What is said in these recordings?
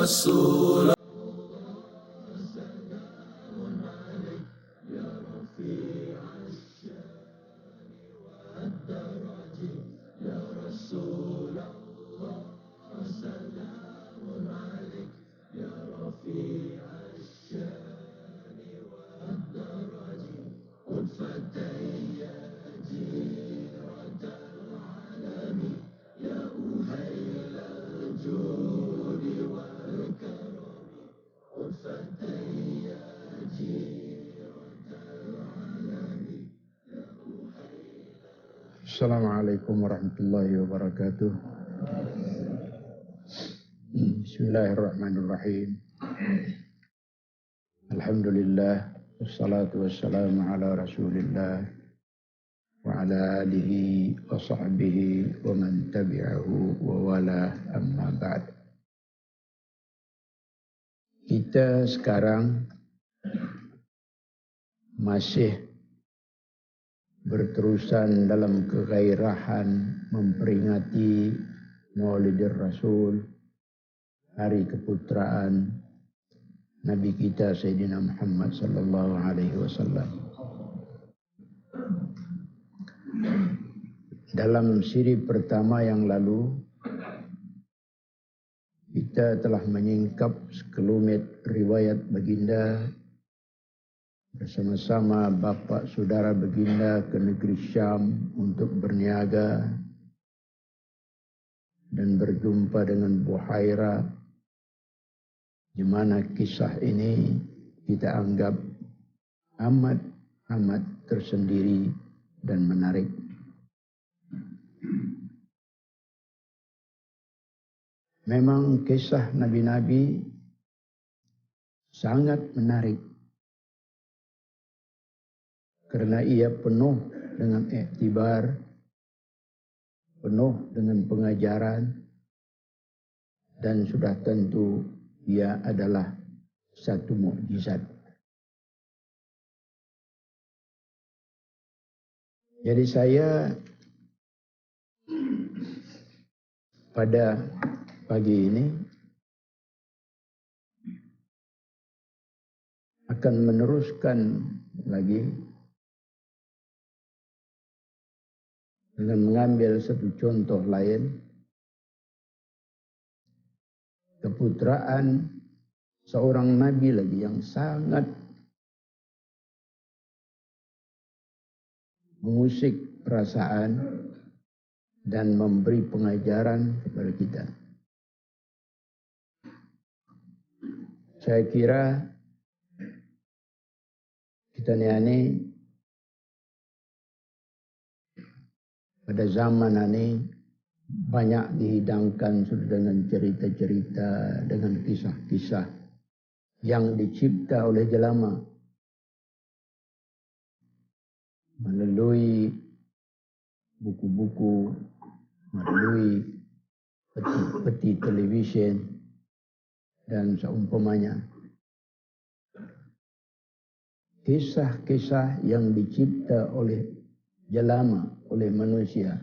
رسول Assalamualaikum warahmatullahi wabarakatuh. Bismillahirrahmanirrahim. Alhamdulillah wassalatu wassalamu ala Rasulillah wa ala alihi wa sahbihi wa man tabi'ahu wa wala amma ba'd. Kita sekarang masih berterusan dalam kegairahan memperingati Maulidur Rasul, hari keputraan Nabi kita Sayyidina Muhammad sallallahu alaihi wasallam. Dalam siri pertama yang lalu kita telah menyingkap sekelumit riwayat baginda bersama-sama bapa saudara baginda ke negeri Syam untuk berniaga dan berjumpa dengan Buhaira, di mana kisah ini kita anggap amat tersendiri dan menarik. Memang kisah nabi-nabi sangat menarik karena ia penuh dengan iktibar, penuh dengan pengajaran, dan sudah tentu ia adalah satu mukjizat. Jadi saya pada pagi ini akan meneruskan lagi dengan mengambil satu contoh lain, keputraan seorang nabi lagi yang sangat mengusik perasaan dan memberi pengajaran kepada kita. Saya kira kita ini pada zaman ini banyak dihidangkan sudah dengan cerita-cerita, dengan kisah-kisah yang dicipta oleh jelama melalui buku-buku, melalui peti-peti televisyen dan seumpamanya. Kisah-kisah yang dicipta oleh jelama, oleh manusia.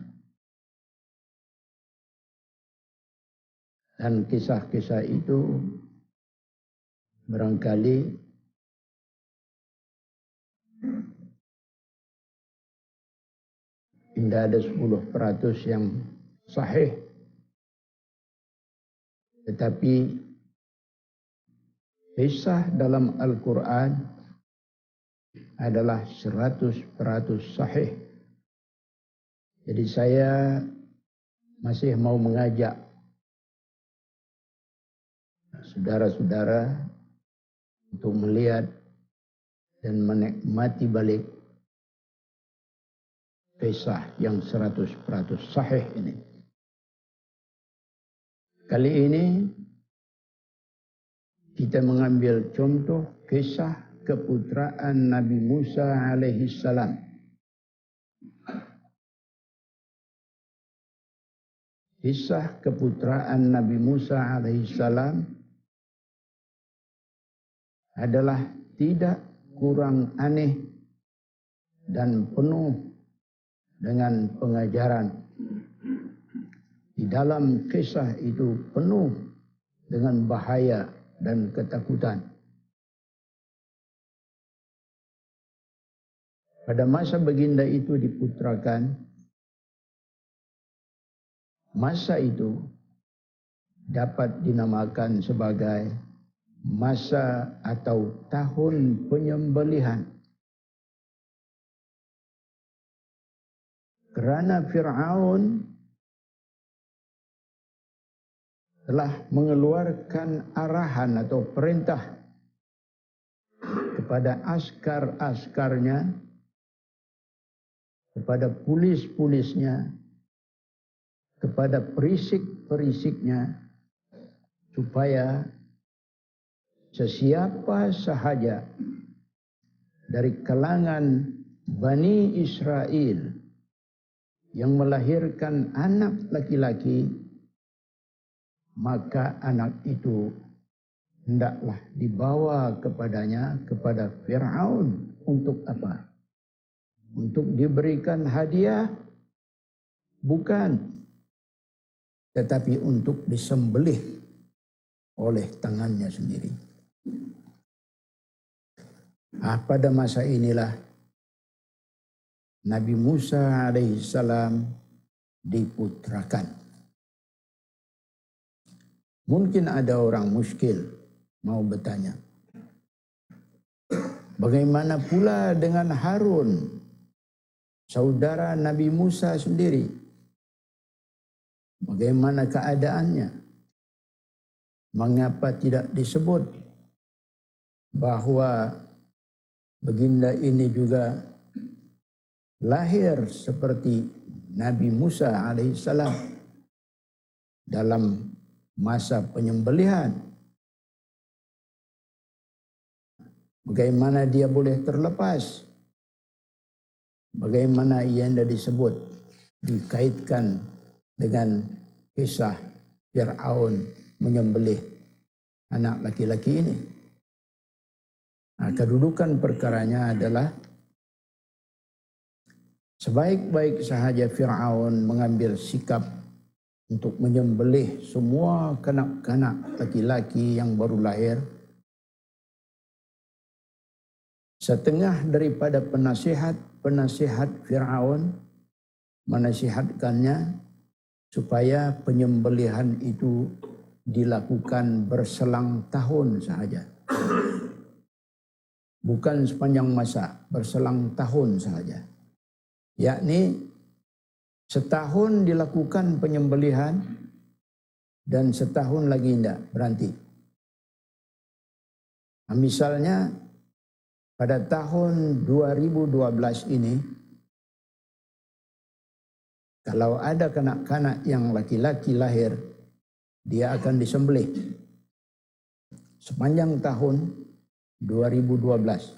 Dan kisah-kisah itu barangkali tidak ada 10% yang sahih. Tetapi kisah dalam Al-Quran adalah 100% sahih. Jadi saya masih mau mengajak saudara-saudara untuk melihat dan menikmati balik kisah yang 100% sahih ini. Kali ini kita mengambil contoh kisah keputraan Nabi Musa alaihi salam. Kisah keputraan Nabi Musa alaihi salam adalah tidak kurang aneh dan penuh dengan pengajaran. Di dalam kisah itu penuh dengan bahaya dan ketakutan. Pada masa baginda itu diputrakan, masa itu dapat dinamakan sebagai masa atau tahun penyembelihan. Kerana Fir'aun telah mengeluarkan arahan atau perintah kepada askar-askarnya, kepada pulis-pulisnya, kepada perisik-perisiknya, supaya sesiapa sahaja dari kalangan Bani Israel yang melahirkan anak laki-laki, maka anak itu hendaklah dibawa kepadanya, kepada Fir'aun. Untuk apa? Untuk diberikan hadiah? Bukan. Tetapi untuk disembelih oleh tangannya sendiri. Pada masa inilah Nabi Musa alaihissalam diputrakan. Mungkin ada orang muskil mau bertanya, bagaimana pula dengan Harun, saudara Nabi Musa sendiri? Bagaimana keadaannya? Mengapa tidak disebut bahwa baginda ini juga lahir seperti Nabi Musa alaihissalam dalam masa penyembelihan? Bagaimana dia boleh terlepas? Bagaimana ia tidak disebut, dikaitkan dengan kisah Fir'aun menyembelih anak laki-laki ini? Kedudukan perkaranya adalah sebaik-baik sahaja Fir'aun mengambil sikap untuk menyembelih semua kanak-kanak laki-laki yang baru lahir, setengah daripada penasihat Fir'aun menasihatkannya supaya penyembelihan itu dilakukan berselang tahun sahaja. Bukan sepanjang masa, berselang tahun sahaja. Yakni setahun dilakukan penyembelihan dan setahun lagi tidak berhenti. Misalnya pada tahun 2012 ini, kalau ada kanak-kanak yang laki-laki lahir, dia akan disembelih sepanjang tahun 2012.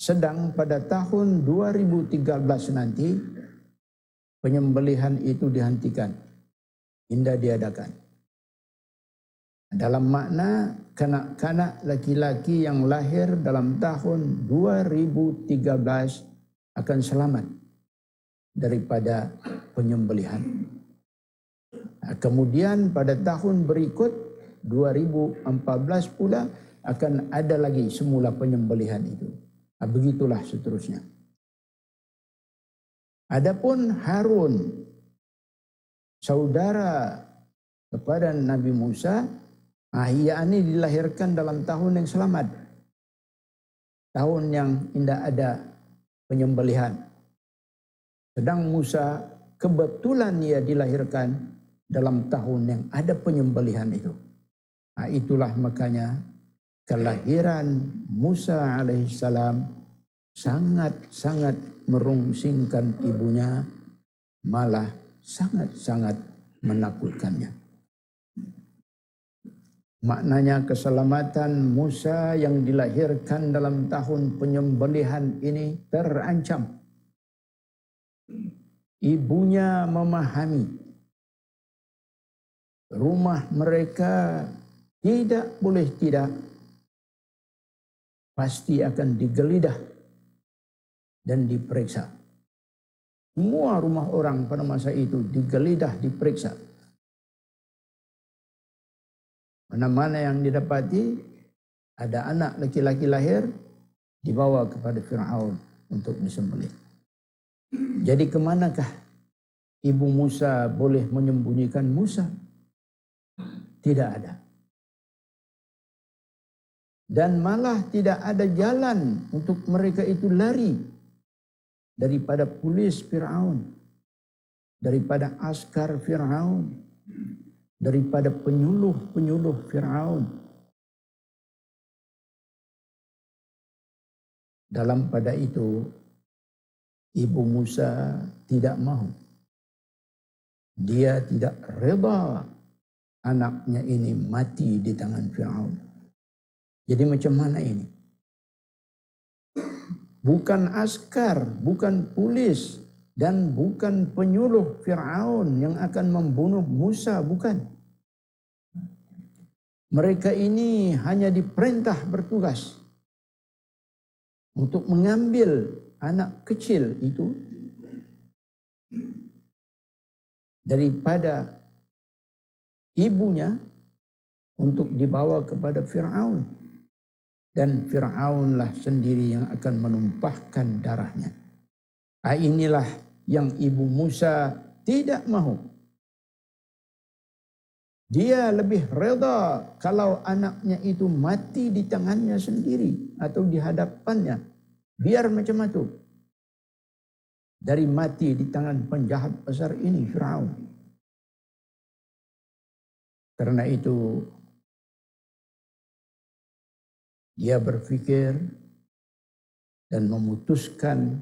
Sedang pada tahun 2013 nanti, penyembelihan itu dihentikan, tidak diadakan. Dalam makna kanak-kanak laki-laki yang lahir dalam tahun 2013 akan selamat daripada penyembelihan. Kemudian pada tahun berikut 2014 pula akan ada lagi semula penyembelihan itu. Begitulah seterusnya. Adapun Harun, saudara kepada Nabi Musa, ia ini dilahirkan dalam tahun yang selamat. Tahun yang tidak ada penyembelihan. Sedang Musa kebetulan ia dilahirkan dalam tahun yang ada penyembelihan itu. Itulah makanya kelahiran Musa alaihissalam sangat-sangat merungsingkan ibunya, malah sangat-sangat menakutkannya. Maknanya keselamatan Musa yang dilahirkan dalam tahun penyembelihan ini terancam. Ibunya memahami rumah mereka tidak boleh tidak pasti akan digeledah dan diperiksa. Semua rumah orang pada masa itu digeledah, diperiksa. Mana-mana yang didapati ada anak laki-laki lahir, dibawa kepada Fir'aun untuk disembelih. Jadi kemanakah ibu Musa boleh menyembunyikan Musa? Tidak ada. Dan malah tidak ada jalan untuk mereka itu lari daripada polis Fir'aun, daripada askar Fir'aun, daripada penyuluh-penyuluh Fir'aun. Dalam pada itu, ibu Musa tidak mahu. Dia tidak reda anaknya ini mati di tangan Fir'aun. Jadi macam mana ini? Bukan askar, bukan polis, dan bukan penyuluh Fir'aun yang akan membunuh Musa, bukan. Mereka ini hanya diperintah bertugas untuk mengambil anak kecil itu daripada ibunya untuk dibawa kepada Fir'aun. Dan Fir'aunlah sendiri yang akan menumpahkan darahnya. Inilah yang ibu Musa tidak mahu. Dia lebih reda kalau anaknya itu mati di tangannya sendiri atau di hadapannya. Biar macam itu. Dari mati di tangan penjahat besar ini, Fir'aun. Karena itu, dia berpikir dan memutuskan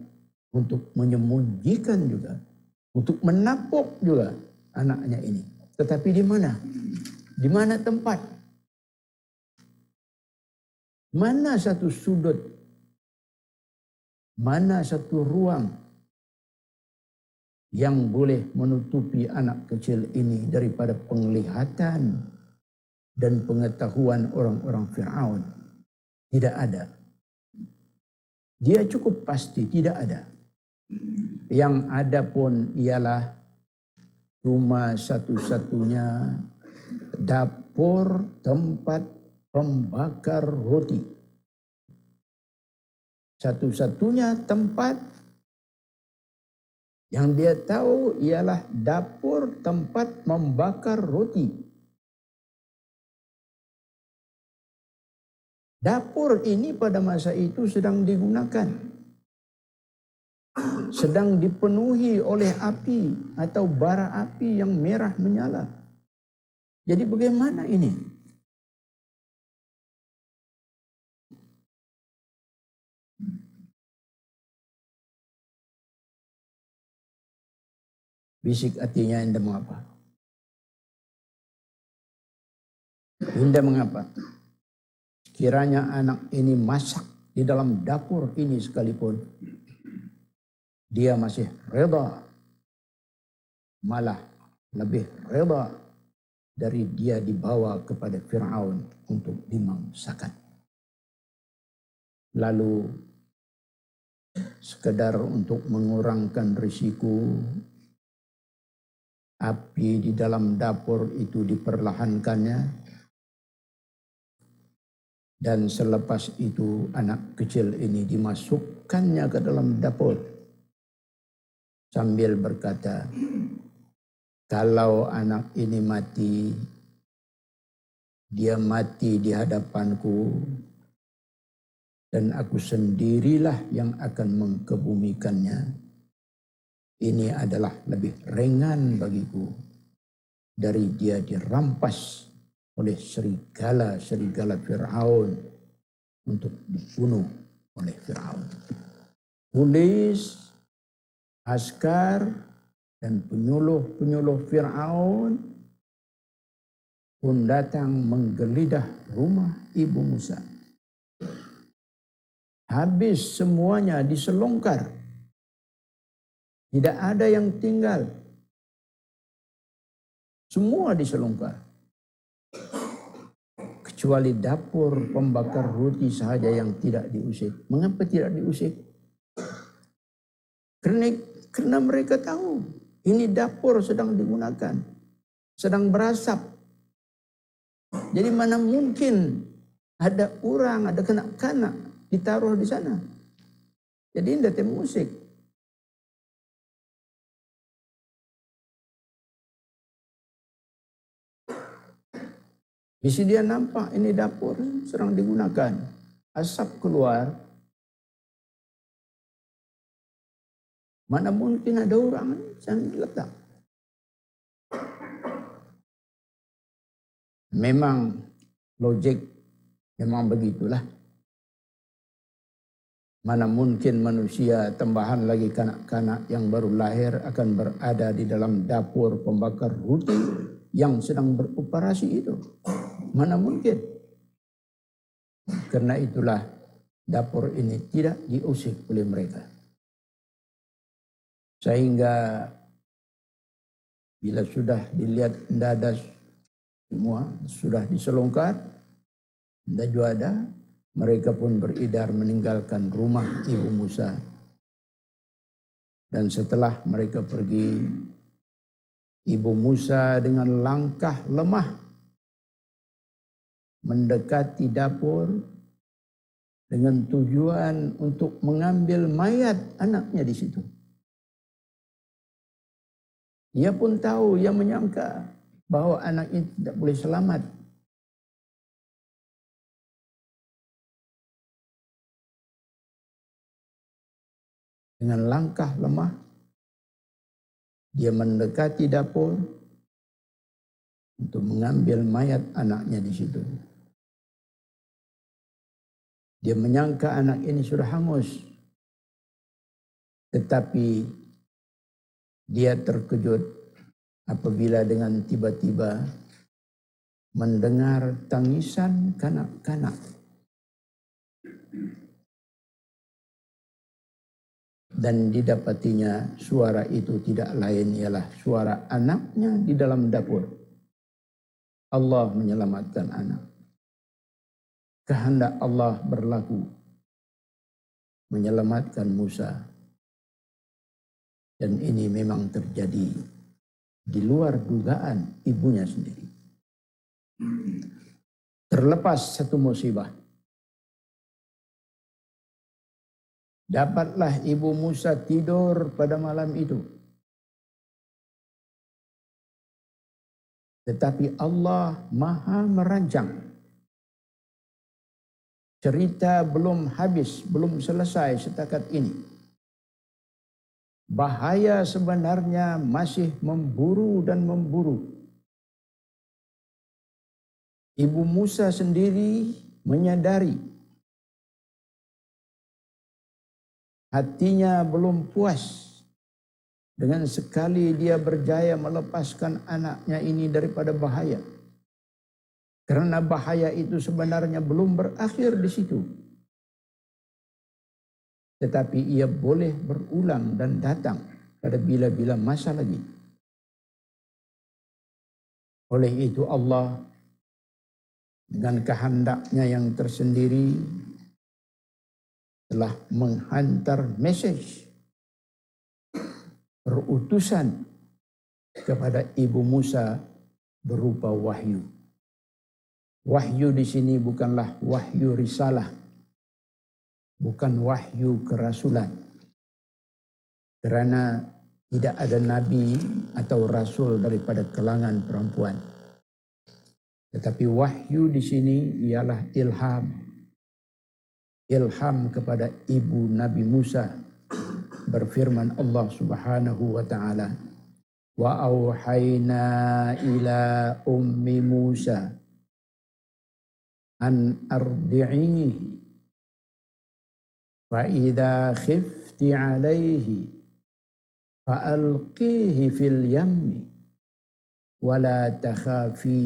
untuk menyembunyikan juga, untuk menapuk juga anaknya ini. Tetapi di mana? Di mana tempat? Mana satu sudut? Mana satu ruang yang boleh menutupi anak kecil ini daripada penglihatan dan pengetahuan orang-orang Fir'aun? Tidak ada. Dia cukup pasti tidak ada. Yang ada pun ialah cuma satu-satunya dapur tempat pembakar roti. Satu-satunya tempat yang dia tahu ialah dapur tempat membakar roti. Dapur ini pada masa itu sedang digunakan. Sedang dipenuhi oleh api atau bara api yang merah menyala. Jadi bagaimana ini? Bisik hatinya, Anda mengapa? Anda mengapa? Kiranya anak ini masak di dalam dapur ini sekalipun, dia masih reda, malah lebih reda dari dia dibawa kepada Fir'aun untuk dimangsakan. Lalu sekedar untuk mengurangkan risiko, api di dalam dapur itu diperlahankannya. Dan selepas itu anak kecil ini dimasukkannya ke dalam dapur. Sambil berkata, kalau anak ini mati, dia mati di hadapanku. Dan aku sendirilah yang akan mengkebumikannya. Ini adalah lebih ringan bagiku dari dia dirampas oleh serigala-serigala Fir'aun untuk dibunuh oleh Fir'aun. Polis, askar, dan penyuluh-penyuluh Fir'aun pun datang menggeledah rumah ibu Musa. Habis semuanya diselongkar. Tidak ada yang tinggal. Semua diselongkar. Kecuali dapur pembakar roti sahaja yang tidak diusik. Mengapa tidak diusik? Karena mereka tahu ini dapur sedang digunakan. Sedang berasap. Jadi mana mungkin ada orang, ada kanak-kanak ditaruh di sana. Jadi indah tem musik. Di sini dia nampak ini dapur sedang digunakan. Asap keluar. Mana mungkin ada orang yang letak. Memang logik memang begitulah. Mana mungkin manusia tambahan lagi kanak-kanak yang baru lahir akan berada di dalam dapur pembakar roti yang sedang beroperasi itu. Mana mungkin. Karena itulah dapur ini tidak diusik oleh mereka. Sehingga bila sudah dilihat tidak ada semua, sudah diselongkar, tidak juga ada, mereka pun beridar meninggalkan rumah Ibu Musa. Dan setelah mereka pergi, Ibu Musa dengan langkah lemah mendekati dapur dengan tujuan untuk mengambil mayat anaknya di situ. Ia pun tahu, ia menyangka bahwa anak itu tidak boleh selamat. Dengan langkah lemah, dia mendekati dapur untuk mengambil mayat anaknya di situ. Dia menyangka anak ini sudah hangus. Tetapi dia terkejut apabila dengan tiba-tiba mendengar tangisan kanak-kanak. Dan didapatinya suara itu tidak lain ialah suara anaknya di dalam dapur. Allah menyelamatkan anak. Kehendak Allah berlaku menyelamatkan Musa. Dan ini memang terjadi di luar dugaan ibunya sendiri. Terlepas satu musibah. Dapatlah Ibu Musa tidur pada malam itu. Tetapi Allah Maha merancang. Cerita belum habis, belum selesai setakat ini. Bahaya sebenarnya masih memburu dan memburu. Ibu Musa sendiri menyadari hatinya belum puas dengan sekali dia berjaya melepaskan anaknya ini daripada bahaya. Karena bahaya itu sebenarnya belum berakhir di situ. Tetapi ia boleh berulang dan datang pada bila-bila masa lagi. Oleh itu Allah dengan kehendaknya yang tersendiri telah menghantar message perutusan kepada Ibu Musa berupa wahyu. Wahyu di sini bukanlah wahyu risalah. Bukan wahyu kerasulan. Kerana tidak ada nabi atau rasul daripada kalangan perempuan. Tetapi wahyu di sini ialah ilham. Ilham kepada ibu Nabi Musa. Berfirman Allah Subhanahu wa taala, "Wa auhayna ila ummi Musa an ardi'ihi فَإِذَا خِفْتِ عَلَيْهِ فَأَلْقِيهِ فِي الْيَمِّ وَلَا تَخَافِي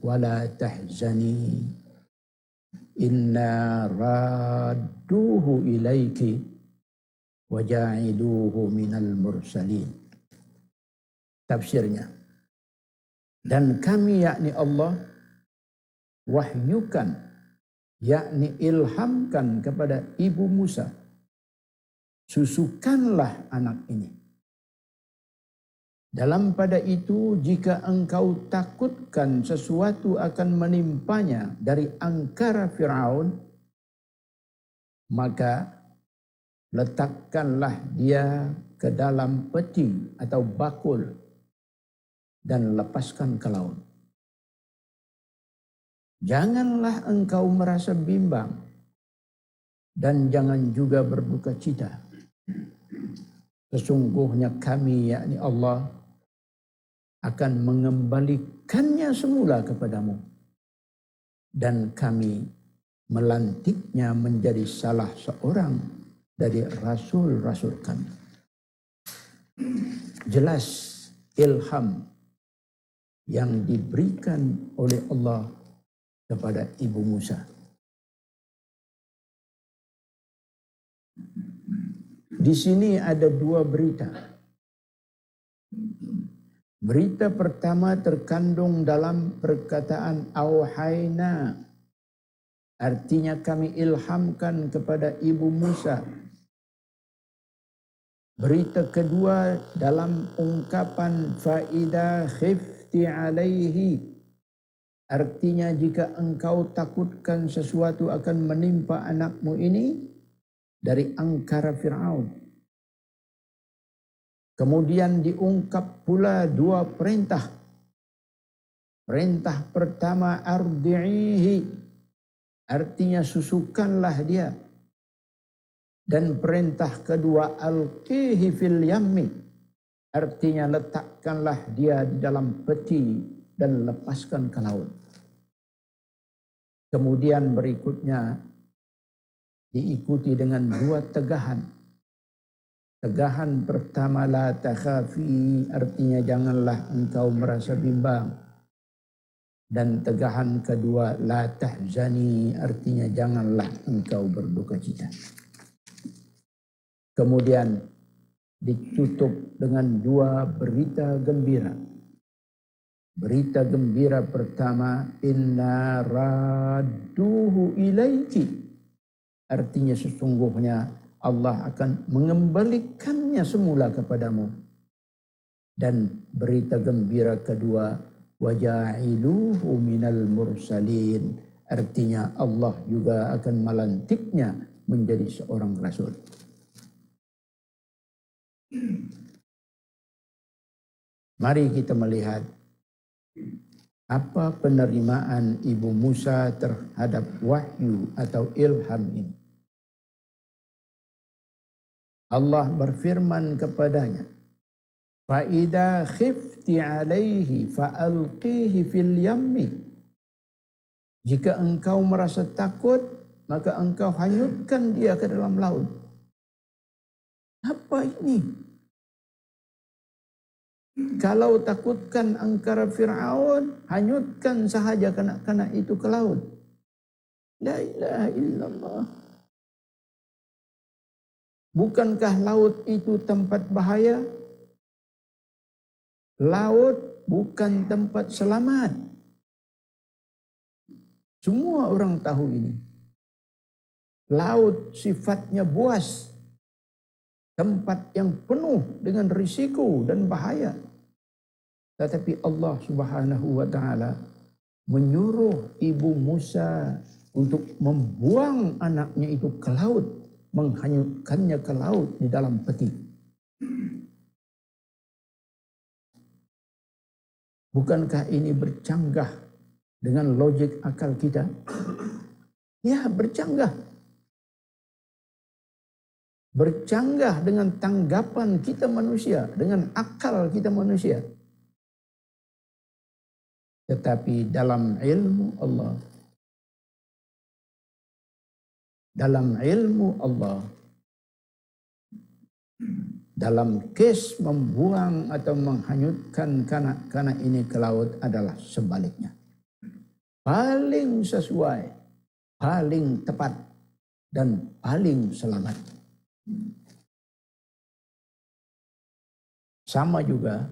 وَلَا تَحْزَنِي إِنَّا رَادُّوهُ إِلَيْكِ وَجَاعِلُوهُ مِنَ الْمُرْسَلِينَ. Tafsirnya. Dan kami yakni Allah wahyukan, yakni ilhamkan kepada Ibu Musa, susukanlah anak ini. Dalam pada itu, jika engkau takutkan sesuatu akan menimpanya dari angkara Firaun, maka letakkanlah dia ke dalam peti atau bakul dan lepaskan ke laut. Janganlah engkau merasa bimbang dan jangan juga berduka cita. Sesungguhnya kami, yakni Allah, akan mengembalikannya semula kepadamu. Dan kami melantiknya menjadi salah seorang dari rasul-rasul kami. Jelas ilham yang diberikan oleh Allah kepada Ibu Musa. Di sini ada dua berita. Berita pertama terkandung dalam perkataan auhayna. Artinya kami ilhamkan kepada Ibu Musa. Berita kedua dalam ungkapan faida khifti alaihi. Artinya jika engkau takutkan sesuatu akan menimpa anakmu ini dari angkara Fir'aun. Kemudian diungkap pula dua perintah. Perintah pertama ardi'ihi, artinya susukanlah dia. Dan perintah kedua alqihi fil yammi, artinya letakkanlah dia di dalam peti dan lepaskan ke laut. Kemudian berikutnya diikuti dengan dua tegahan. Tegahan pertama la takhafi, artinya janganlah engkau merasa bimbang. Dan tegahan kedua la tahzani, artinya janganlah engkau berduka cita. Kemudian ditutup dengan dua berita gembira. Berita gembira pertama, inna radduhu ilaiki. Artinya sesungguhnya Allah akan mengembalikannya semula kepadamu. Dan berita gembira kedua, waja'iluhu minal mursalin. Artinya Allah juga akan melantiknya menjadi seorang rasul. Mari kita melihat apa penerimaan Ibu Musa terhadap wahyu atau ilham ini. Allah berfirman kepadanya, "Fa'idha khifti 'alaihi fa'alqihi fil yammi." Jika engkau merasa takut, maka engkau hanyutkan dia ke dalam laut. Apa ini? Kalau takutkan angkara Fir'aun, hanyutkan sahaja kanak-kanak itu ke laut. La ilaha illallah. Bukankah laut itu tempat bahaya? Laut bukan tempat selamat. Semua orang tahu ini. Laut sifatnya buas. Tempat yang penuh dengan risiko dan bahaya. Tetapi Allah Subhanahu wa ta'ala menyuruh Ibu Musa untuk membuang anaknya itu ke laut. Menghanyutkannya ke laut di dalam peti. Bukankah ini bercanggah dengan logik akal kita? Ya, bercanggah. Bercanggah dengan tanggapan kita manusia, dengan akal kita manusia. Tetapi dalam ilmu Allah, dalam kes membuang atau menghanyutkan kanak-kanak ini ke laut adalah sebaliknya. Paling sesuai, paling tepat, dan paling selamat. Sama juga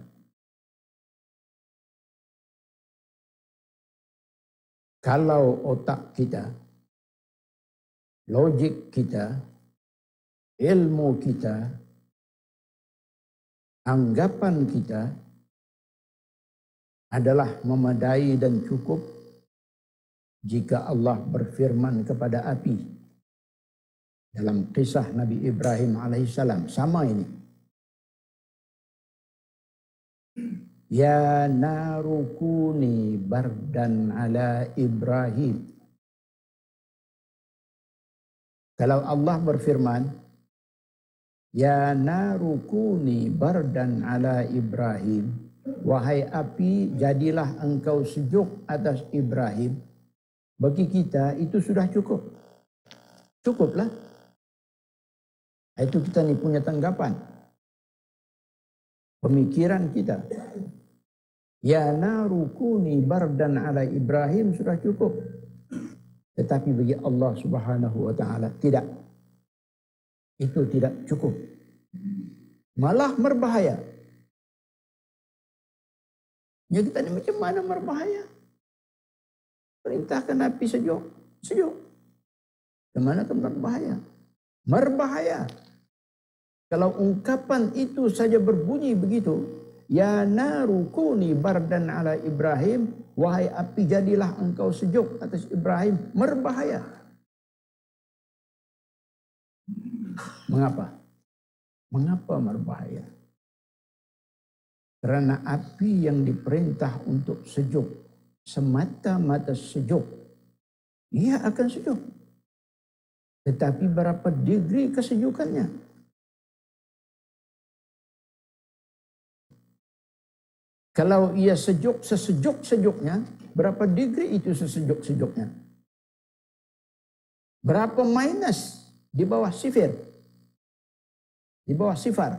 kalau otak kita, logik kita, ilmu kita, anggapan kita adalah memadai dan cukup jika Allah berfirman kepada api dalam kisah Nabi Ibrahim alaihissalam. Sama ini. Ya narukuni bardan ala Ibrahim. Kalau Allah berfirman, ya narukuni bardan ala Ibrahim, wahai api, jadilah engkau sejuk atas Ibrahim. Bagi kita itu sudah cukup. Cukuplah. Itu kita ni punya tanggapan. Pemikiran kita. Ya narukuni bardan ala Ibrahim sudah cukup. Tetapi bagi Allah Subhanahu wa taala tidak. Itu tidak cukup. Malah berbahaya. Ya kita ni macam mana berbahaya? Perintahkan api sejuk. Sejuk. Kemana tempat bahaya? Berbahaya. Kalau ungkapan itu saja berbunyi begitu, ya narukuni bardan ala Ibrahim, wahai api jadilah engkau sejuk atas Ibrahim, berbahaya. Mengapa? Mengapa berbahaya? Karena api yang diperintah untuk sejuk, semata-mata sejuk, ia akan sejuk. Tetapi berapa degree kesejukannya? Kalau ia sejuk sesejuk-sejuknya, berapa degree itu sesejuk-sejuknya? Berapa minus di bawah sifir? Di bawah sifar?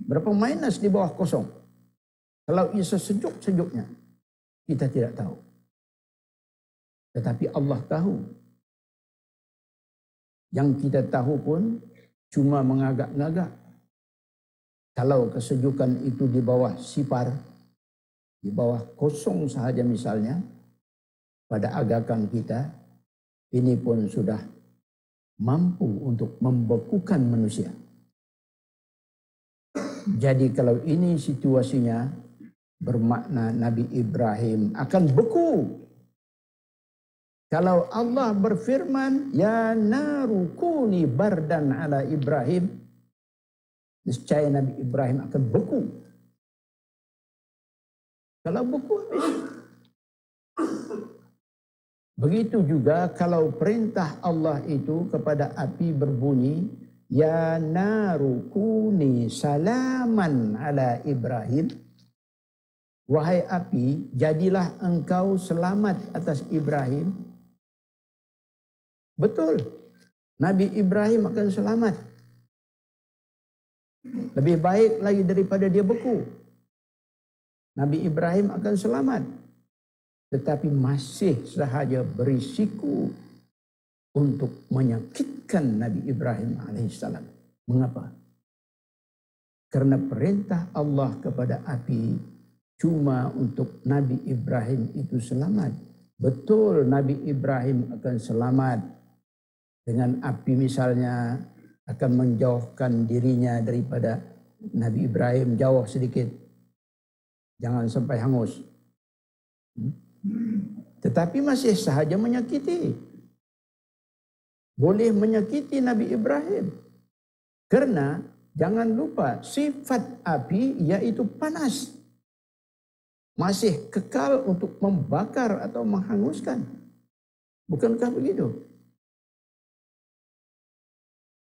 Berapa minus di bawah kosong? Kalau ia sesejuk-sejuknya, kita tidak tahu. Tetapi Allah tahu. Yang kita tahu pun cuma mengagak-ngagak. Kalau kesejukan itu di bawah sifar, di bawah kosong sahaja misalnya, pada agakan kita, ini pun sudah mampu untuk membekukan manusia. Jadi kalau ini situasinya, bermakna Nabi Ibrahim akan beku. Kalau Allah berfirman, ya narukuni bardan ala Ibrahim, niscaya Nabi Ibrahim akan beku. Kalau beku habis. Begitu juga kalau perintah Allah itu kepada api berbunyi, ya narukuni salaman ala Ibrahim. Wahai api, jadilah engkau selamat atas Ibrahim. Betul. Nabi Ibrahim akan selamat. Lebih baik lagi daripada dia beku. Nabi Ibrahim akan selamat. Tetapi masih sahaja berisiko untuk menyakitkan Nabi Ibrahim alaihissalam. Mengapa? Karena perintah Allah kepada api cuma untuk Nabi Ibrahim itu selamat. Betul Nabi Ibrahim akan selamat. Dengan api misalnya akan menjauhkan dirinya daripada Nabi Ibrahim jauh sedikit. Jangan sampai hangus. Tetapi masih sahaja menyakiti. Boleh menyakiti Nabi Ibrahim. Karena jangan lupa sifat api yaitu panas. Masih kekal untuk membakar atau menghanguskan. Bukankah begitu?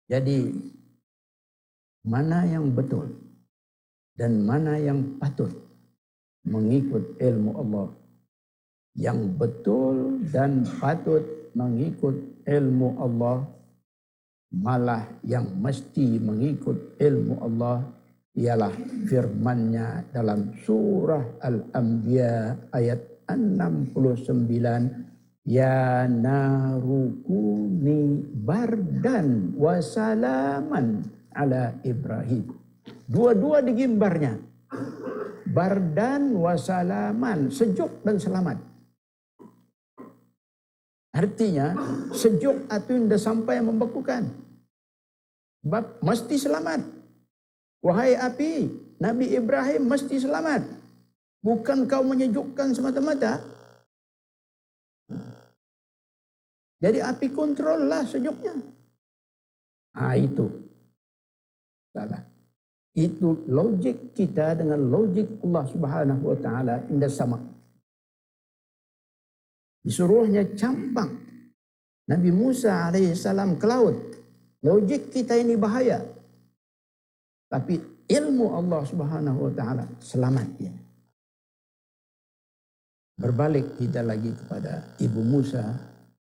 Jadi, mana yang betul dan mana yang patut mengikut ilmu Allah. Yang betul dan patut mengikut ilmu Allah, malah yang mesti mengikut ilmu Allah ialah firman-Nya dalam surah Al-Anbiya ayat 69. Ya narukuni bardan wa salaman ala Ibrahim. Dua-dua digimbarnya. Bardan wa salaman, sejuk dan selamat. Artinya sejuk itu tidak sampai membekukan. Sebab mesti selamat. Wahai api, Nabi Ibrahim mesti selamat. Bukan kau menyejukkan semata-mata. Jadi api kontrol lah sejuknya. Itu salah. Itu logik kita dengan logik Allah Subhanahu wa taala indah sama. Disuruhnya campak Nabi Musa alaihissalam ke laut. Logik kita ini bahaya. Tapi ilmu Allah Subhanahu wa taala selamat dia. Berbalik kita lagi kepada Ibu Musa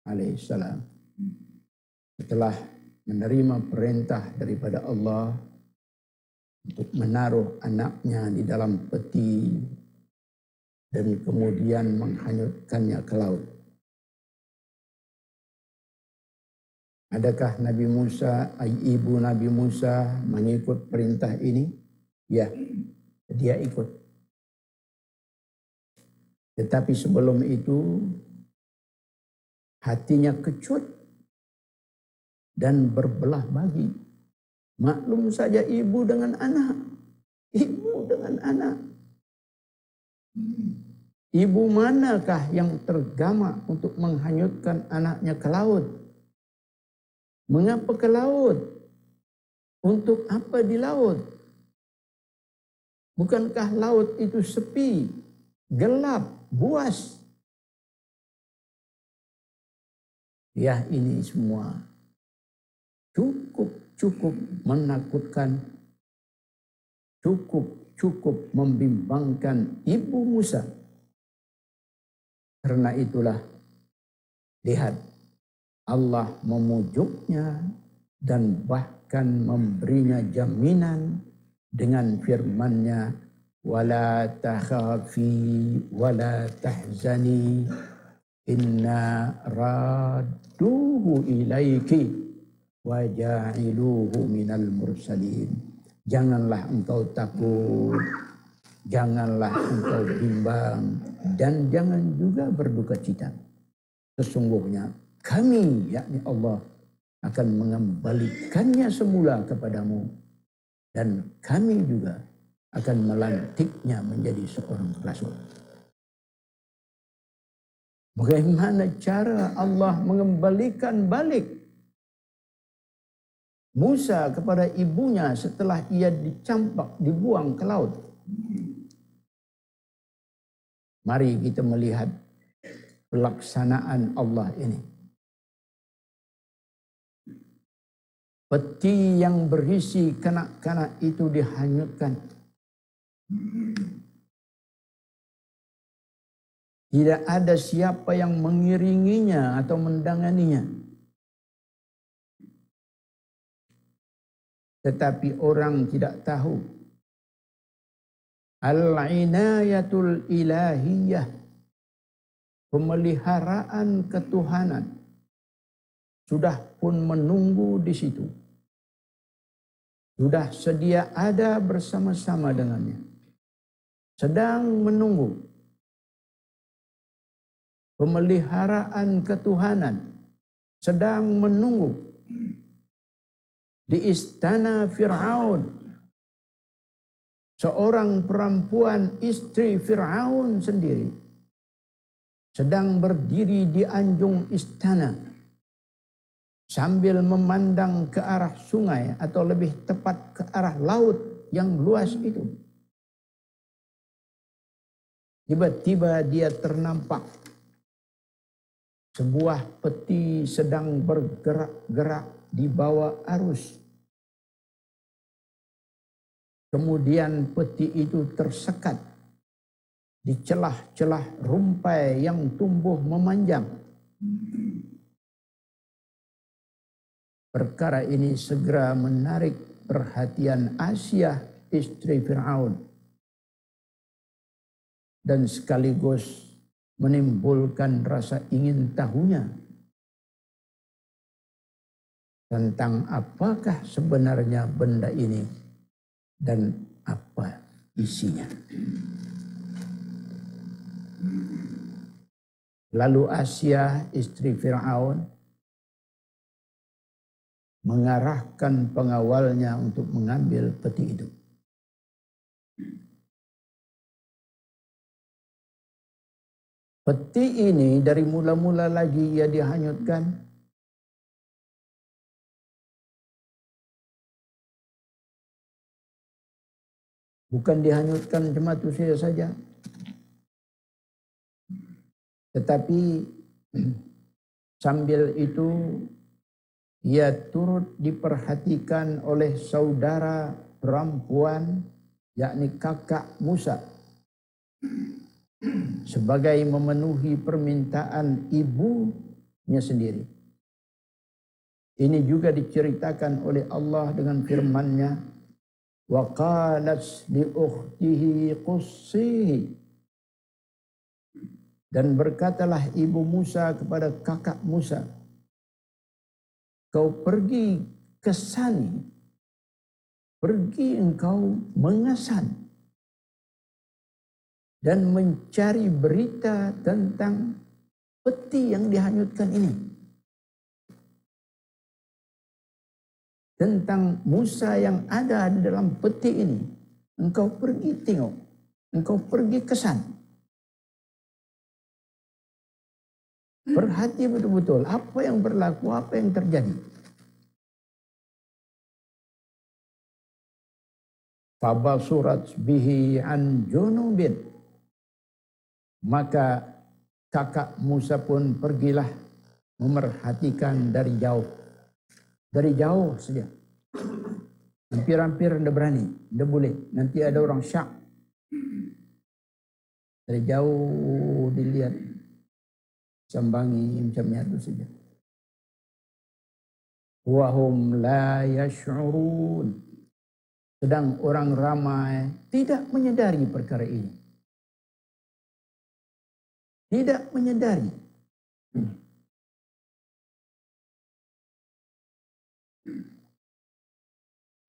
alaihissalam. Setelah menerima perintah daripada Allah untuk menaruh anaknya di dalam peti dan kemudian menghanyutkannya ke laut. Adakah Nabi Musa, ibu Nabi Musa mengikut perintah ini? Ya, dia ikut. Tetapi sebelum itu hatinya kecut dan berbelah bagi. Maklum saja ibu dengan anak. Ibu dengan anak. Ibu manakah yang tergama untuk menghanyutkan anaknya ke laut? Mengapa ke laut? Untuk apa di laut? Bukankah laut itu sepi, gelap, buas? Ya, ini semua cukup menakutkan, cukup membimbangkan Ibu Musa. Karena itulah, lihat, Allah memujuknya dan bahkan memberinya jaminan dengan firman-Nya, wala takhafi wala tahzani inna radduhu ilaiki wa ja'iluhu minal mursalin. Janganlah engkau takut, janganlah engkau bimbang, dan jangan juga berduka cita. Sesungguhnya kami, yakni Allah, akan mengembalikannya semula kepadamu, dan kami juga akan melantiknya menjadi seorang rasul. Bagaimana cara Allah mengembalikan balik Musa kepada ibunya setelah ia dicampak, dibuang ke laut? Mari kita melihat pelaksanaan Allah ini. Peti yang berisi kanak-kanak itu dihanyutkan. Tidak ada siapa yang mengiringinya atau mendanganinya. Tetapi orang tidak tahu. Al-inayatul ilahiyah. Pemeliharaan ketuhanan. Sudah pun menunggu di situ. Sudah sedia ada bersama-sama dengannya. Sedang menunggu. Pemeliharaan ketuhanan sedang menunggu di istana Fir'aun. Seorang perempuan istri Fir'aun sendiri sedang berdiri di anjung istana sambil memandang ke arah sungai, atau lebih tepat ke arah laut yang luas itu. Tiba-tiba dia ternampak sebuah peti sedang bergerak-gerak di bawah arus. Kemudian peti itu tersekat di celah-celah rumpai yang tumbuh memanjang. Perkara ini segera menarik perhatian Asiah, istri Fir'aun, dan sekaligus menimbulkan rasa ingin tahunya tentang apakah sebenarnya benda ini dan apa isinya. Lalu Asiah, istri Fir'aun, mengarahkan pengawalnya untuk mengambil peti itu. Peti ini dari mula-mula lagi ia dihanyutkan. Bukan dihanyutkan cuma itu saja. Tetapi sambil itu ia turut diperhatikan oleh saudara perempuan, yakni kakak Musa, sebagai memenuhi permintaan ibunya sendiri. Ini juga diceritakan oleh Allah dengan firman-Nya, wa qalat li ukhtihi qussihi, dan berkatalah ibu Musa kepada kakak Musa, kau pergi ke sana, pergi engkau mengasan dan mencari berita tentang peti yang dihanyutkan ini. Tentang Musa yang ada di dalam peti ini. Engkau pergi tengok. Engkau pergi ke sana. Perhati betul-betul apa yang berlaku, apa yang terjadi. Fabasurat bihi an junubin. Maka kakak Musa pun pergilah memerhatikan dari jauh. Dari jauh saja. Hampir-hampir tidak berani, tidak boleh. Nanti ada orang syak. Dari jauh dilihat. Sambangi macamnya itu saja. Wahum la yash'urun. Sedang orang ramai tidak menyadari perkara ini. Tidak menyadari.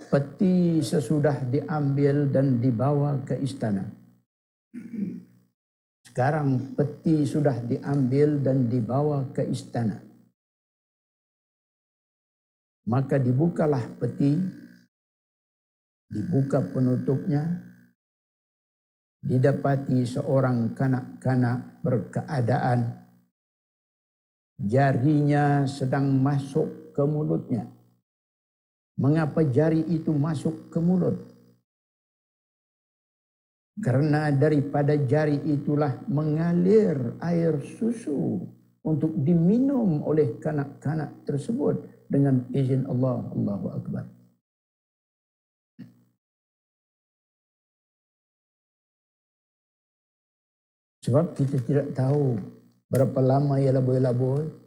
Peti sesudah diambil dan dibawa ke istana. Sekarang peti sudah diambil dan dibawa ke istana. Maka dibukalah peti, dibuka penutupnya, didapati seorang kanak-kanak berkeadaan jarinya sedang masuk ke mulutnya. Mengapa jari itu masuk ke mulut? Karena daripada jari itulah mengalir air susu untuk diminum oleh kanak-kanak tersebut dengan izin Allah. Allahu Akbar. Sebab kita tidak tahu berapa lama ia laboi-laboi.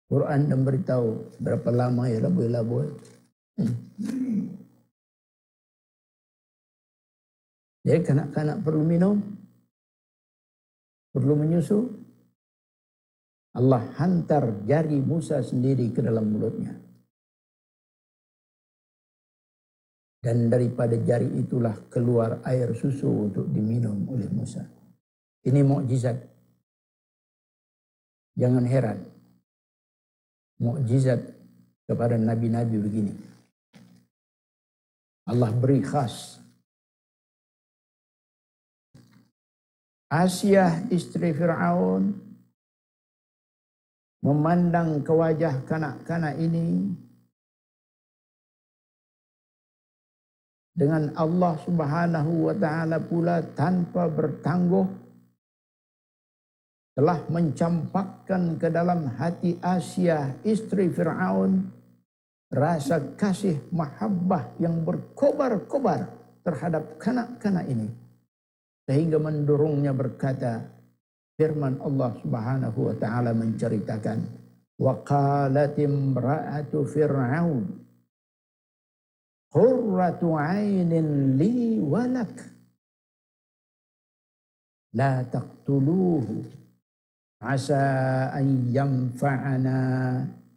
Quran dan beritahu berapa lama ia laboi-laboi. Jadi kanak-kanak perlu minum, perlu menyusu. Allah hantar jari Musa sendiri ke dalam mulutnya. Dan daripada jari itulah keluar air susu untuk diminum oleh Musa. Ini mukjizat. Jangan heran. Mukjizat kepada nabi-nabi begini. Allah beri khas. Asyah istri Fir'aun memandang ke wajah kanak-kanak ini dengan Allah Subhanahu wa taala pula tanpa bertangguh telah mencampakkan ke dalam hati Asyah istri Fir'aun rasa kasih mahabbah yang berkobar-kobar terhadap kanak-kanak ini. Sehingga mendorongnya berkata, firman Allah Subhanahu wa taala menceritakan, wa qalat imra'atu fir'aun qurratu 'ainin li wa lak la taqtuluhu asa an yanfa'ana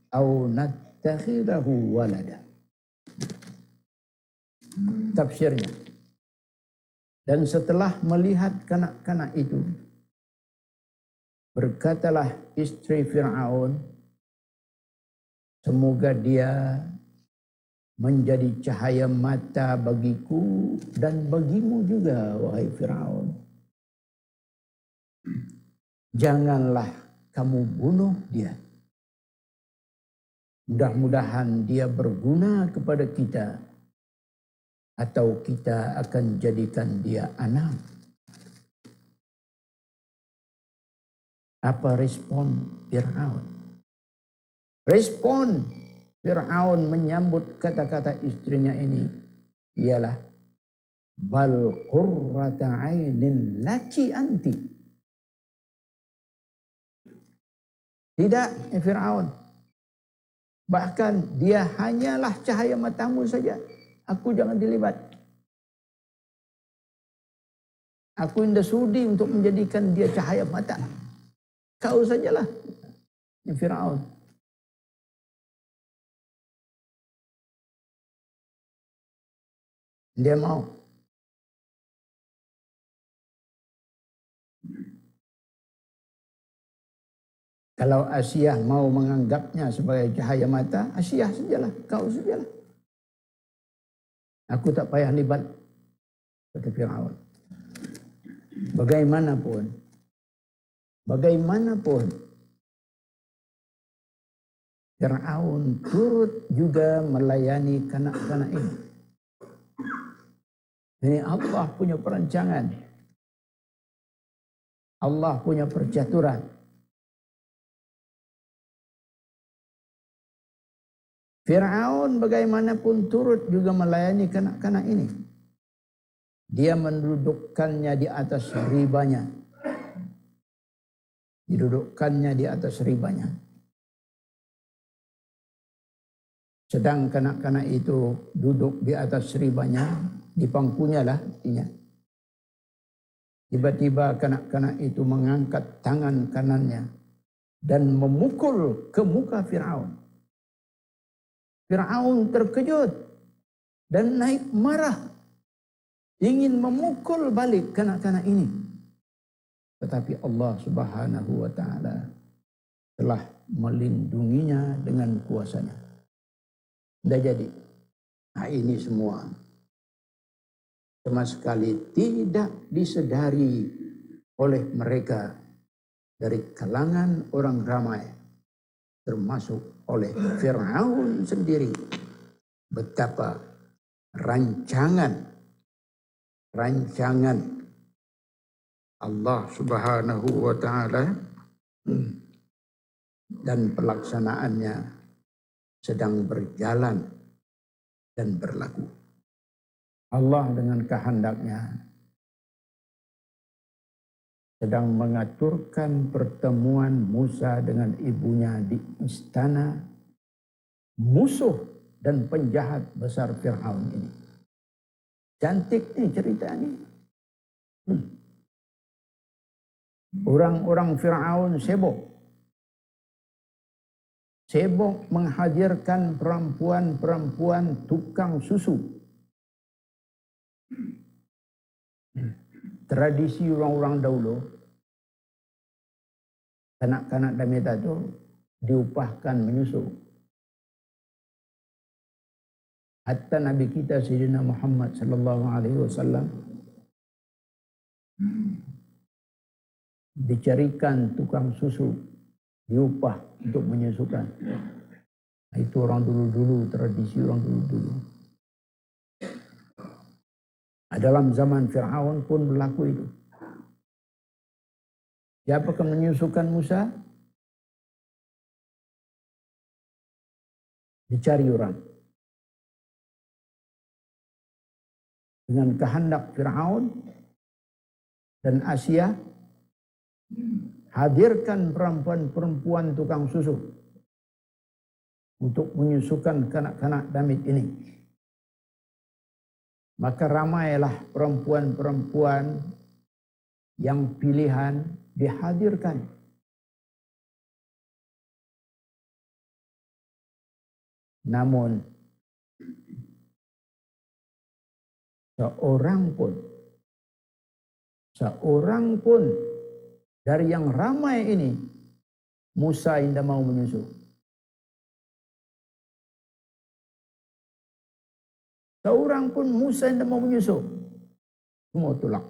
aw nattakhidahu walada. Tafsirnya. Dan setelah melihat kanak-kanak itu, berkatalah istri Fir'aun, semoga dia menjadi cahaya mata bagiku dan bagimu juga, wahai Fir'aun. Janganlah kamu bunuh dia. Mudah-mudahan dia berguna kepada kita atau kita akan jadikan dia anak. Apa respon Fir'aun? Respon Fir'aun menyambut kata-kata istrinya ini ialah bal qurrata ainin laki anti. Tidak, Fir'aun. Bahkan dia hanyalah cahaya matamu saja. Aku jangan dilibat. Aku indah sudi untuk menjadikan dia cahaya mata. Kau sajalah, Fir'aun. Dia mau. Kalau Asiyah mau menganggapnya sebagai cahaya mata, Asiyah sajalah, kau sajalah. Aku tak payah libat, kata Fir'aun. Bagaimanapun, Fir'aun turut juga melayani kanak-kanak ini. Ini Allah punya perancangan. Allah punya percaturan. Fir'aun bagaimanapun turut juga melayani kanak-kanak ini. Dia mendudukkannya di atas ribanya. Didudukkannya di atas ribanya. Sedang kanak-kanak itu duduk di atas ribanya, di pangkunya lah artinya. Tiba-tiba kanak-kanak itu mengangkat tangan kanannya dan memukul ke muka Fir'aun. Fir'aun terkejut dan naik marah, ingin memukul balik kanak-kanak ini. Tetapi Allah Subhanahu wa Ta'ala telah melindunginya dengan kuasanya. Tidak jadi. Nah, ini semua sama sekali tidak disedari oleh mereka dari kalangan orang ramai, termasuk oleh Fir'aun sendiri, betapa rancangan Allah Subhanahu wa Ta'ala dan pelaksanaannya sedang berjalan dan berlaku. Allah dengan kehendaknya sedang mengaturkan pertemuan Musa dengan ibunya di istana musuh dan penjahat besar Fir'aun ini. Cantik nih cerita ini. Orang-orang Fir'aun sibuk menghadirkan perempuan-perempuan tukang susu. Tradisi orang-orang dahulu, kanak-kanak Damita itu diupahkan menyusu. Hatta Nabi kita Sayyidina Muhammad sallallahu alaihi wasallam dicarikan tukang susu, diupah untuk menyusukan. Itu orang dulu-dulu, tradisi orang dulu-dulu. Dalam zaman Fir'aun pun berlaku itu. Siapa yang menyusukan Musa? Dicari orang. Dengan kehendak Fir'aun dan Asia, hadirkan perempuan-perempuan tukang susu untuk menyusukan kanak-kanak Damit ini. Maka ramailah perempuan-perempuan yang pilihan dihadirkan. Namun seorang pun dari yang ramai ini Musa tidak mau menyusu. Seorang pun Musa tidak mau menyusu. Semua tolak.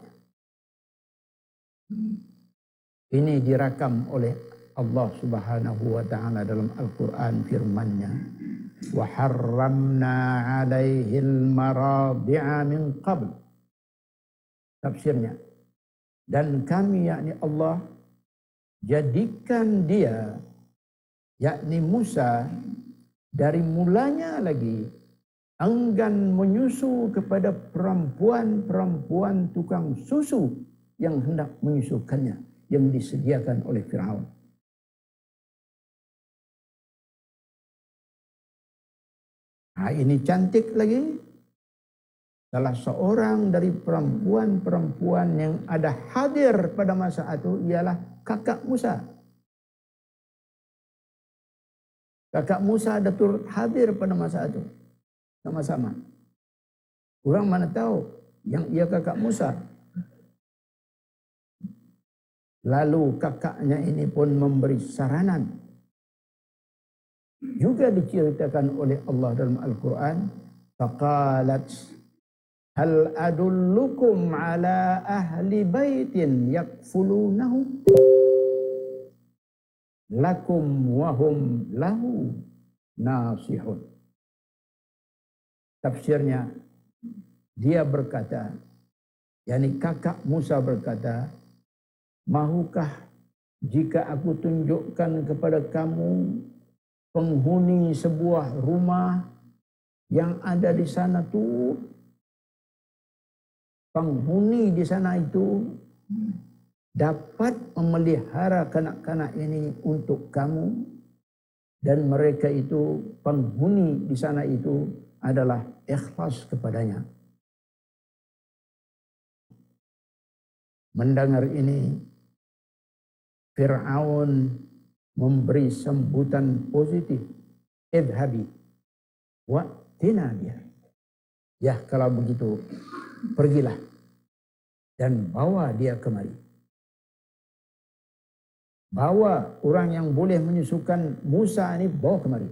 Ini dirakam oleh Allah Subhanahu wa taala dalam Al-Qur'an, firman-Nya, "Wa harramna 'alaihil maradi'a min qabl." Tafsirnya, dan kami yakni Allah jadikan dia yakni Musa dari mulanya lagi enggan menyusu kepada perempuan-perempuan tukang susu yang hendak menyusukannya, yang disediakan oleh Firaun. Nah, ini cantik lagi. Salah seorang dari perempuan-perempuan yang ada hadir pada masa itu ialah kakak Musa. Kakak Musa ada turut hadir pada masa itu. Sama-sama. Orang mana tahu yang ia kakak Musa. Lalu kakaknya ini pun memberi saranan. Juga diceritakan oleh Allah dalam Al-Quran. Faqalat hal adullukum ala ahli baitin yakfulunahu lakum wahum lahu nasihun. Tafsirnya, dia berkata, yakni kakak Musa berkata, mahukah jika aku tunjukkan kepada kamu penghuni sebuah rumah yang ada di sana tuh, penghuni di sana itu dapat memelihara kanak-kanak ini untuk kamu, dan mereka itu, penghuni di sana itu adalah ikhlas kepadanya. Mendengar ini, Fir'aun memberi sambutan positif. Idhabi wa tina biha. Ya, kalau begitu pergilah dan bawa dia kemari. Bawa orang yang boleh menyusukan Musa ini, bawa kemari.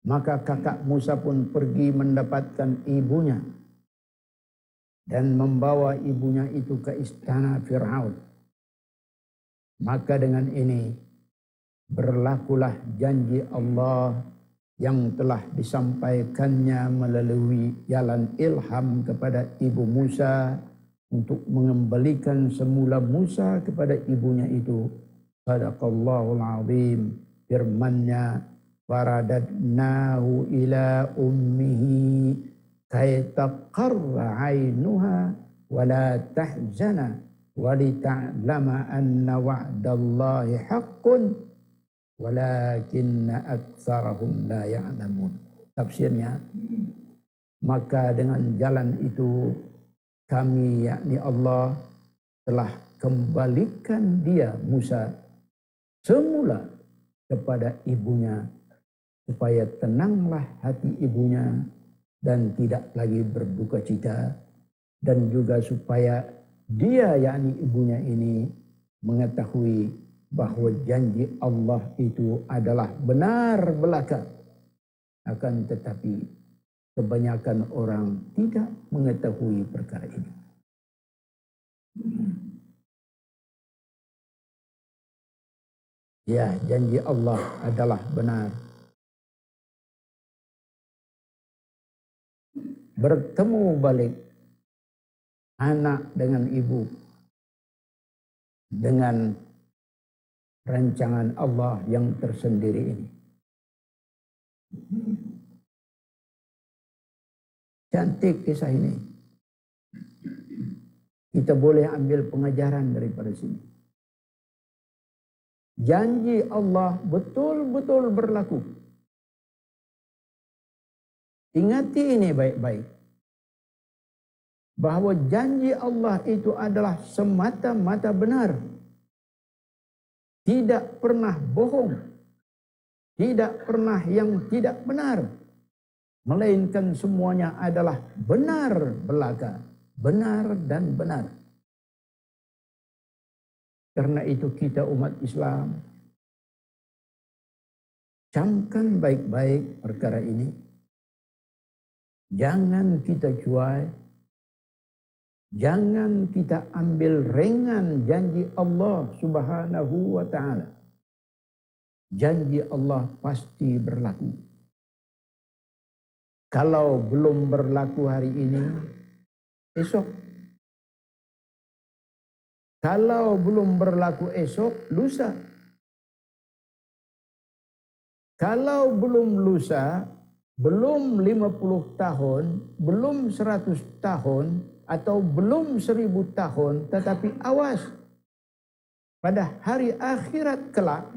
Maka kakak Musa pun pergi mendapatkan ibunya dan membawa ibunya itu ke istana Fir'aun. Maka dengan ini berlakulah janji Allah yang telah disampaikannya melalui jalan ilham kepada ibu Musa untuk mengembalikan semula Musa kepada ibunya itu. Sadaqallahul azim, firman-Nya, faradadnahu ila ummihi kay taqarra 'ainuha wa la tahzana wa lita'lama anna wa'dallahi haqqun walakinna aktsarahum la ya'lamun. Tafsirnya, maka dengan jalan itu kami yakni Allah telah kembalikan dia Musa semula kepada ibunya, supaya tenanglah hati ibunya dan tidak lagi berduka cita, dan juga supaya dia yakni ibunya ini mengetahui bahwa janji Allah itu adalah benar belaka. Akan tetapi kebanyakan orang tidak mengetahui perkara ini. Ya, janji Allah adalah benar. Bertemu balik anak dengan ibu dengan rancangan Allah yang tersendiri ini. Cantik kisah ini. Kita boleh ambil pengajaran daripada sini. Janji Allah betul-betul berlaku. Ingati ini baik-baik. Bahwa janji Allah itu adalah semata-mata benar. Tidak pernah bohong. Tidak pernah yang tidak benar. Melainkan semuanya adalah benar belaka. Benar dan benar. Karena itu kita umat Islam camkan baik-baik perkara ini. Jangan kita cuai. Jangan kita ambil ringan janji Allah Subhanahu wa ta'ala. Janji Allah pasti berlaku. Kalau belum berlaku hari ini, esok. Kalau belum berlaku esok, lusa. Kalau belum lusa, belum 50 tahun, belum 100 tahun, atau belum 1000 tahun, tetapi awas. Pada hari akhirat kelak,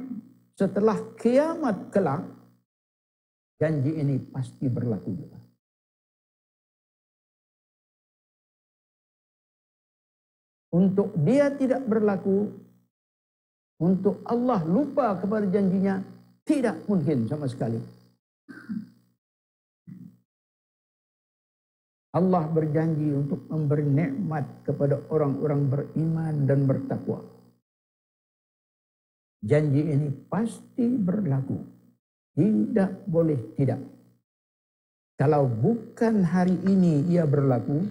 setelah kiamat kelak, janji ini pasti berlaku juga. Untuk dia tidak berlaku, untuk Allah lupa kepada janjinya, tidak mungkin sama sekali. Allah berjanji untuk memberi nikmat kepada orang-orang beriman dan bertakwa. Janji ini pasti berlaku. Tidak boleh tidak. Kalau bukan hari ini ia berlaku,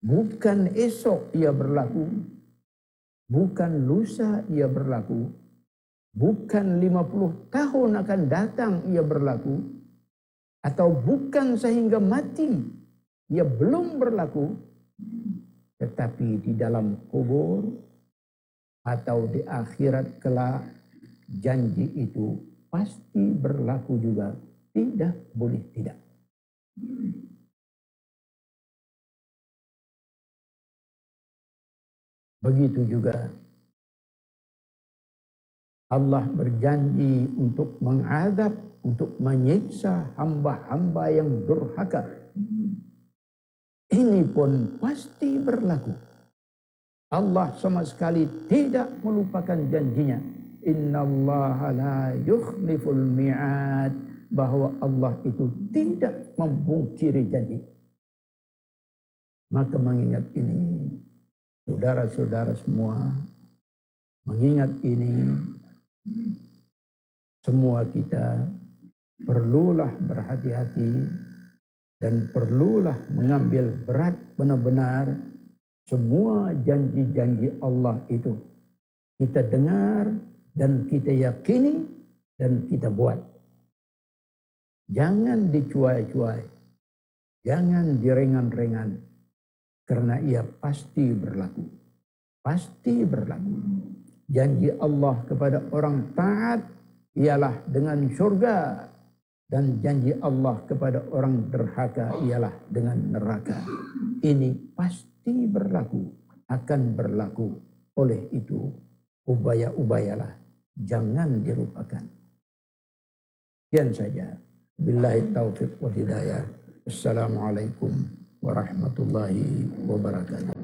bukan esok ia berlaku, bukan lusa ia berlaku, bukan 50 tahun akan datang ia berlaku, atau bukan sehingga mati ia belum berlaku, tetapi di dalam kubur atau di akhirat kelak janji itu pasti berlaku juga, tidak boleh tidak. Begitu juga Allah berjanji untuk mengadab, untuk menyiksa hamba-hamba yang durhaka. Ini pun pasti berlaku. Allah sama sekali tidak melupakan janjinya. Innallaha la yukhliful mi'ad. Bahwa Allah itu tidak memungkiri janji. Maka mengingat ini, saudara-saudara semua, mengingat ini, semua kita perlulah berhati-hati dan perlulah mengambil berat benar-benar semua janji-janji Allah itu. Kita dengar dan kita yakini dan kita buat. Jangan dicuai-cuai, jangan direngan-rengan, karena ia pasti berlaku. Pasti berlaku. Janji Allah kepada orang taat ialah dengan surga, dan janji Allah kepada orang derhaka ialah dengan neraka. Ini pasti berlaku, akan berlaku. Oleh itu, ubaya-ubayalah, jangan dilupakan. Sekian saja. Billahi taufiq wal hidayah. Assalamualaikum warahmatullahi wabarakatuh.